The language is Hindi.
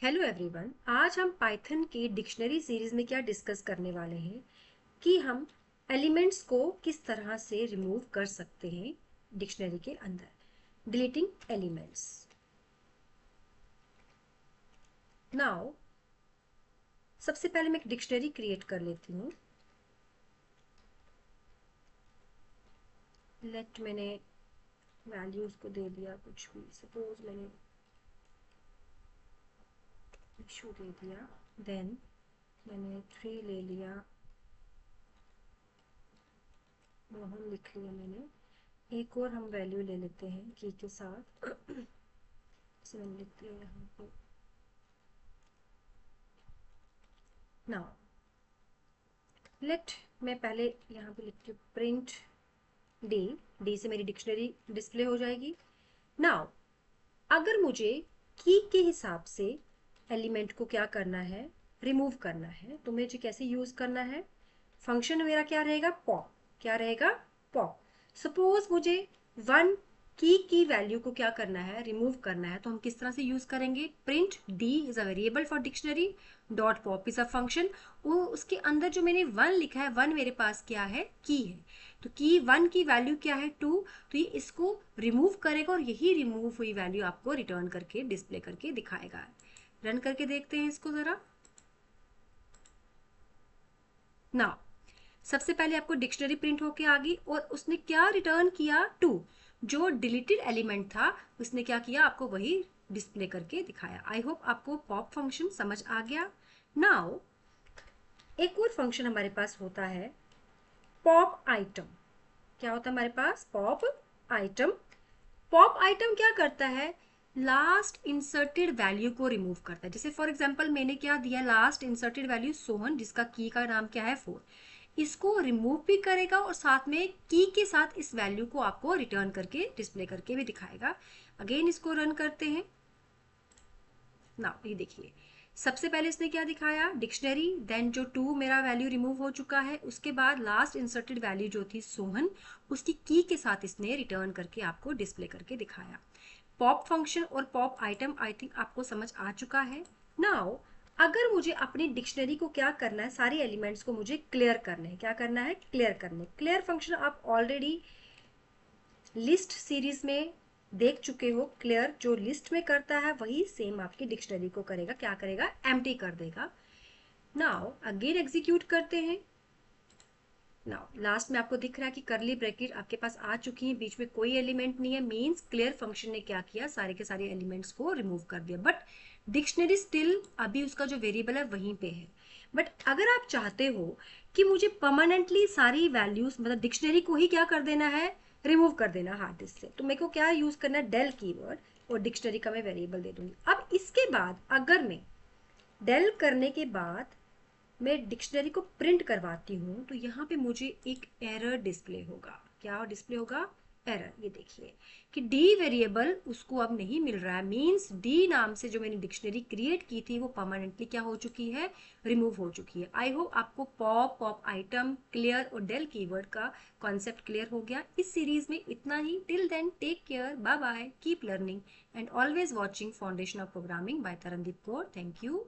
Hello everyone. आज हम पाइथन की डिक्शनरी सीरीज में क्या डिस्कस करने वाले हैं कि हम एलिमेंट्स को किस तरह से रिमूव कर सकते हैं डिक्शनरी के अंदर, डिलीटिंग एलिमेंट्स। नाउ सबसे पहले मैं एक डिक्शनरी क्रिएट कर लेती हूँ। लेट मैंने वैल्यूज को दे दिया कुछ भी, सपोज मैंने इशू दे दिया, देन मैंने 3 ले लिया, मोहन लिख लिया मैंने। एक और हम वैल्यू ले लेते हैं की के साथ। इसे मैंने लिख दिया यहाँ पे। नाउ लेट मैं पहले यहाँ पे लिखती हूँ प्रिंट डी। डी से मेरी डिक्शनरी डिस्प्ले हो जाएगी। नाउ अगर मुझे की के हिसाब से एलिमेंट को क्या करना है, रिमूव करना है, तो मुझे कैसे यूज करना है। फंक्शन मेरा क्या रहेगा, पॉप। क्या रहेगा, पॉप। सपोज मुझे वन की वैल्यू को क्या करना है, रिमूव करना है, तो हम किस तरह से यूज करेंगे। Print D is a variable for dictionary, dot pop is a function. वो उसके अंदर जो मैंने वन लिखा है, वन मेरे पास क्या है, की है। तो की वन की वैल्यू क्या है, 2। तो ये इसको रिमूव करेगा और यही रिमूव हुई वैल्यू आपको रिटर्न करके डिस्प्ले करके दिखाएगा। रन करके देखते हैं इसको जरा। नाउ सबसे पहले आपको डिक्शनरी प्रिंट होके आ गई और उसने क्या रिटर्न किया, 2। जो डिलीटेड एलिमेंट था उसने क्या किया, आपको वही डिस्प्ले करके दिखाया। आई होप आपको पॉप फंक्शन समझ आ गया। नाउ एक और फंक्शन हमारे पास होता है पॉप आइटम। क्या होता है हमारे पास, पॉप आइटम। पॉप आइटम क्या करता है, लास्ट इंसर्टेड वैल्यू को रिमूव करता है। जैसे फॉर एग्जांपल मैंने क्या दिया, लास्ट इंसर्टेड वैल्यू सोहन, जिसका की का नाम क्या है 4। इसको रिमूव भी करेगा और साथ में की के साथ इस वैल्यू को आपको रिटर्न करके डिस्प्ले करके भी दिखाएगा। अगेन इसको रन करते हैं। ना ये देखिए, सबसे पहले इसने क्या दिखाया, डिक्शनरी, देन जो 2 मेरा वैल्यू रिमूव हो चुका है, उसके बाद लास्ट इंसर्टेड वैल्यू जो थी सोहन, उसकी की के साथ इसने रिटर्न करके आपको डिस्प्ले करके दिखाया। पॉप फंक्शन और पॉप आइटम आई थिंक आपको समझ आ चुका है। नाउ अगर मुझे अपनी डिक्शनरी को क्या करना है, सारे एलिमेंट्स को मुझे क्लियर करना है। क्या करना है, क्लियर करने। क्लियर फंक्शन आप ऑलरेडी लिस्ट सीरीज में देख चुके हो। क्लियर जो लिस्ट में करता है वही सेम आपकी डिक्शनरी को करेगा। क्या करेगा, एम्प्टी कर देगा। नाउ अगेन एग्जीक्यूट करते हैं। नाउ लास्ट में आपको दिख रहा है कि करली ब्रैकेट आपके पास आ चुकी है, बीच में कोई एलिमेंट नहीं है, मींस क्लियर फंक्शन ने क्या किया, सारे के सारे एलिमेंट्स को रिमूव कर दिया। बट डिक्शनरी स्टिल अभी उसका जो वेरिएबल है वहीं पे है। बट अगर आप चाहते हो कि मुझे परमानेंटली सारी वैल्यूज मतलब डिक्शनरी को ही क्या कर देना है, रिमूव कर देना हार्ड डिस्क से, तो मेरे को क्या यूज करना है, डेल कीवर्ड, और डिक्शनरी का मैं वेरिएबल दे दूंगी। अब इसके बाद अगर मैं डेल करने के बाद मैं डिक्शनरी को प्रिंट करवाती हूँ, तो यहाँ पे मुझे एक एरर डिस्प्ले होगा। क्या डिस्प्ले होगा, एरर। ये देखिए कि डी वेरिएबल उसको अब नहीं मिल रहा है, मींस डी नाम से जो मैंने डिक्शनरी क्रिएट की थी वो परमानेंटली क्या हो चुकी है, रिमूव हो चुकी है। आई होप आपको पॉप, पॉप आइटम, क्लियर और डेल कीवर्ड का कॉन्सेप्ट क्लियर हो गया। इस सीरीज में इतना ही। Till then take care, bye bye, keep learning and always watching foundation of programming by Tarandeep Kaur. Thank you.